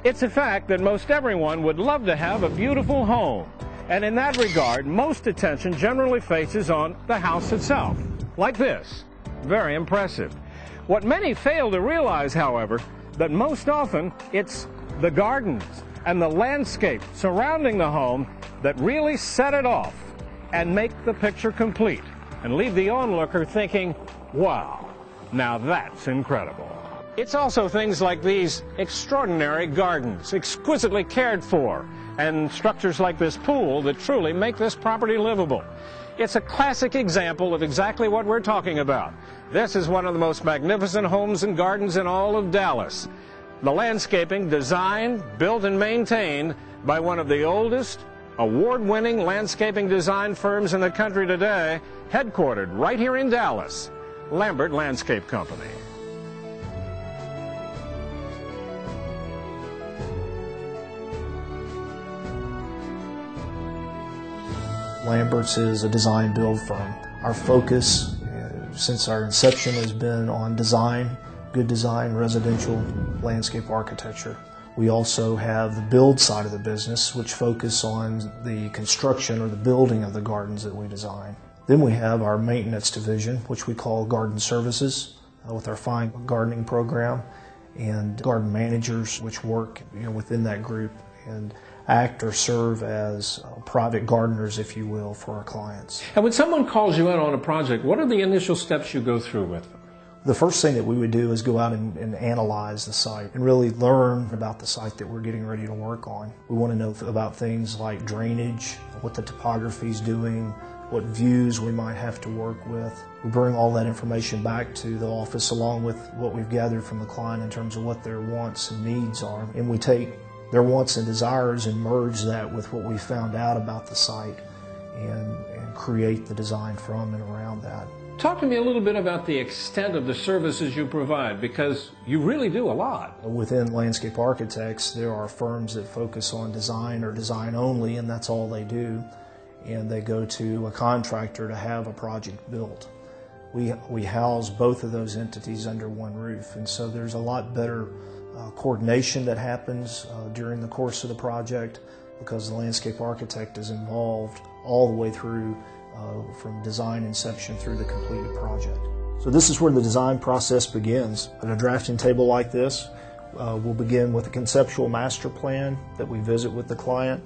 It's a fact that most everyone would love to have a beautiful home. And in that regard, most attention generally focuses on the house itself, like this. Very impressive. What many fail to realize, however, that most often it's the gardens and the landscape surrounding the home that really set it off and make the picture complete and leave the onlooker thinking, wow, now that's incredible. It's also things like these extraordinary gardens, exquisitely cared for, and structures like this pool that truly make this property livable. It's a classic example of exactly what we're talking about. This is one of the most magnificent homes and gardens in all of Dallas. The landscaping designed, built, and maintained by one of the oldest, award-winning landscaping design firms in the country today, headquartered right here in Dallas, Lambert Landscape Company. Lamberts is a design build firm. Our focus since our inception has been on design, good design, residential landscape architecture. We also have the build side of the business, which focus on the construction or the building of the gardens that we design. Then we have our maintenance division, which we call Garden Services, with our fine gardening program, and garden managers, which work within that group and act or serve as private gardeners, if you will, for our clients. And when someone calls you in on a project, what are the initial steps you go through with them? The first thing that we would do is go out and analyze the site and really learn about the site that we're getting ready to work on. We want to know about things like drainage, what the topography is doing, what views we might have to work with. We bring all that information back to the office along with what we've gathered from the client in terms of what their wants and needs are. And we take their wants and desires and merge that with what we found out about the site and create the design from and around that. Talk to me a little bit about the extent of the services you provide, because you really do a lot. Within landscape architects, there are firms that focus on design or design only, and that's all they do. And they go to a contractor to have a project built. We house both of those entities under one roof, and so there's a lot better coordination that happens during the course of the project because the landscape architect is involved all the way through from design inception through the completed project. So this is where the design process begins. At a drafting table like this, we'll begin with a conceptual master plan that we visit with the client,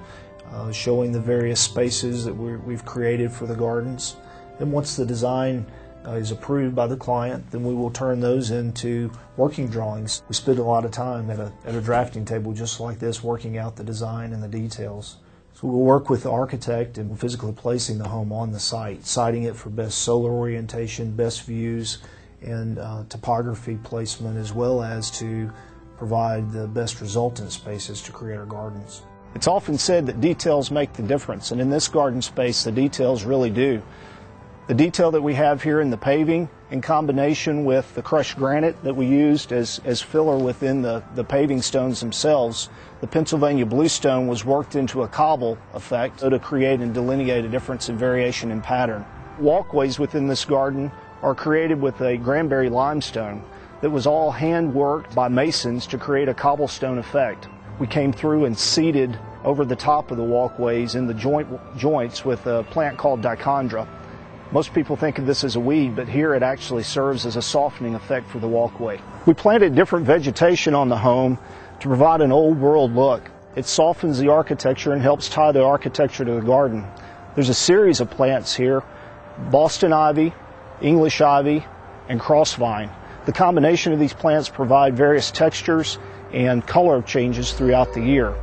showing the various spaces that we've created for the gardens. Then once the design is approved by the client, then we will turn those into working drawings. We spend a lot of time at a drafting table just like this working out the design and the details. So we'll work with the architect in physically placing the home on the site, siting it for best solar orientation, best views, and topography placement, as well as to provide the best resultant spaces to create our gardens. It's often said that details make the difference, and in this garden space the details really do. The detail that we have here in the paving, in combination with the crushed granite that we used as filler within the paving stones themselves, the Pennsylvania bluestone was worked into a cobble effect to create and delineate a difference in variation in pattern. Walkways within this garden are created with a Granbury limestone that was all hand-worked by masons to create a cobblestone effect. We came through and seeded over the top of the walkways in the joints with a plant called dichondra. Most people think of this as a weed, but here it actually serves as a softening effect for the walkway. We planted different vegetation on the home to provide an old world look. It softens the architecture and helps tie the architecture to the garden. There's a series of plants here: Boston ivy, English ivy, and crossvine. The combination of these plants provide various textures and color changes throughout the year.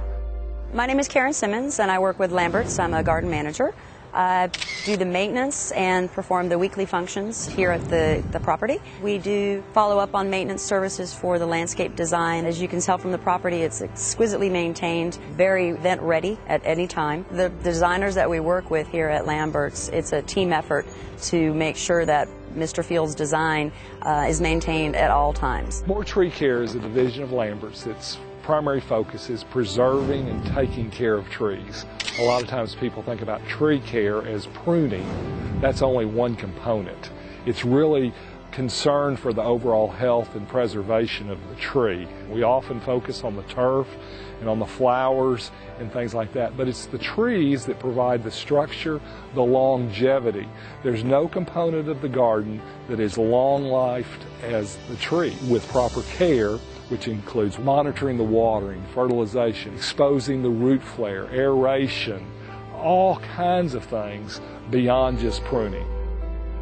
My name is Karen Simmons and I work with Lamberts. I'm a garden manager. I do the maintenance and perform the weekly functions here at the property. We do follow up on maintenance services for the landscape design. As you can tell from the property, it's exquisitely maintained, very event ready at any time. The designers that we work with here at Lamberts, it's a team effort to make sure that Mr. Field's design is maintained at all times. More Tree Care is a division of Lamberts that's primary focus is preserving and taking care of trees. A lot of times people think about tree care as pruning. That's only one component. It's really concern for the overall health and preservation of the tree. We often focus on the turf and on the flowers and things like that, but it's the trees that provide the structure, the longevity. There's no component of the garden that is long-lived as the tree. With proper care, which includes monitoring the watering, fertilization, exposing the root flare, aeration, all kinds of things beyond just pruning.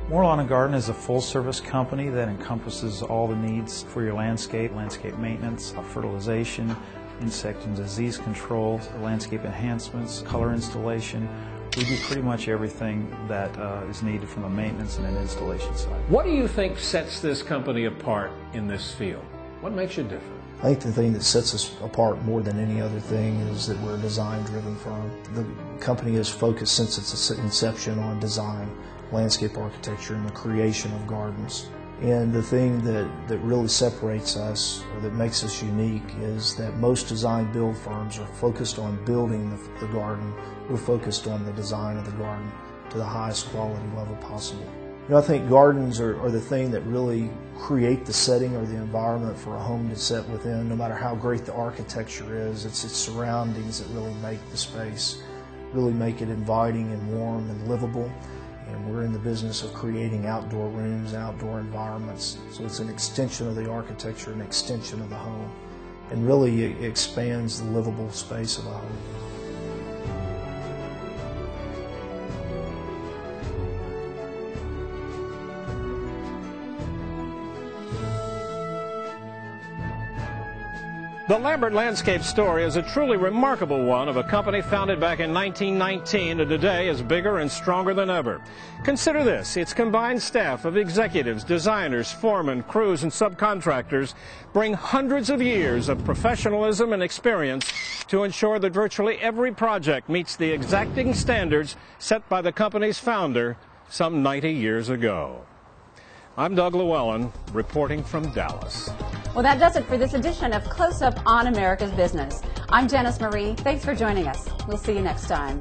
Moore Lawn and Garden is a full-service company that encompasses all the needs for your landscape maintenance, fertilization, insect and disease control, landscape enhancements, color installation. We do pretty much everything that is needed from a maintenance and an installation side. What do you think sets this company apart in this field? What makes you different? I think the thing that sets us apart more than any other thing is that we're a design-driven firm. The company has focused since its inception on design, landscape architecture, and the creation of gardens. And the thing that really separates us, or that makes us unique, is that most design-build firms are focused on building the garden. We're focused on the design of the garden to the highest quality level possible. You know, I think gardens are the thing that really create the setting or the environment for a home to set within. No matter how great the architecture is, it's its surroundings that really make the space, really make it inviting and warm and livable. And we're in the business of creating outdoor rooms, outdoor environments. So it's an extension of the architecture, an extension of the home, and really it expands the livable space of a home. The Lambert landscape story is a truly remarkable one of a company founded back in 1919 and today is bigger and stronger than ever. Consider this: its combined staff of executives, designers, foremen, crews, and subcontractors bring hundreds of years of professionalism and experience to ensure that virtually every project meets the exacting standards set by the company's founder some 90 years ago. I'm Doug Llewellyn, reporting from Dallas. Well, that does it for this edition of Close Up on America's Business. I'm Janice Marie. Thanks for joining us. We'll see you next time.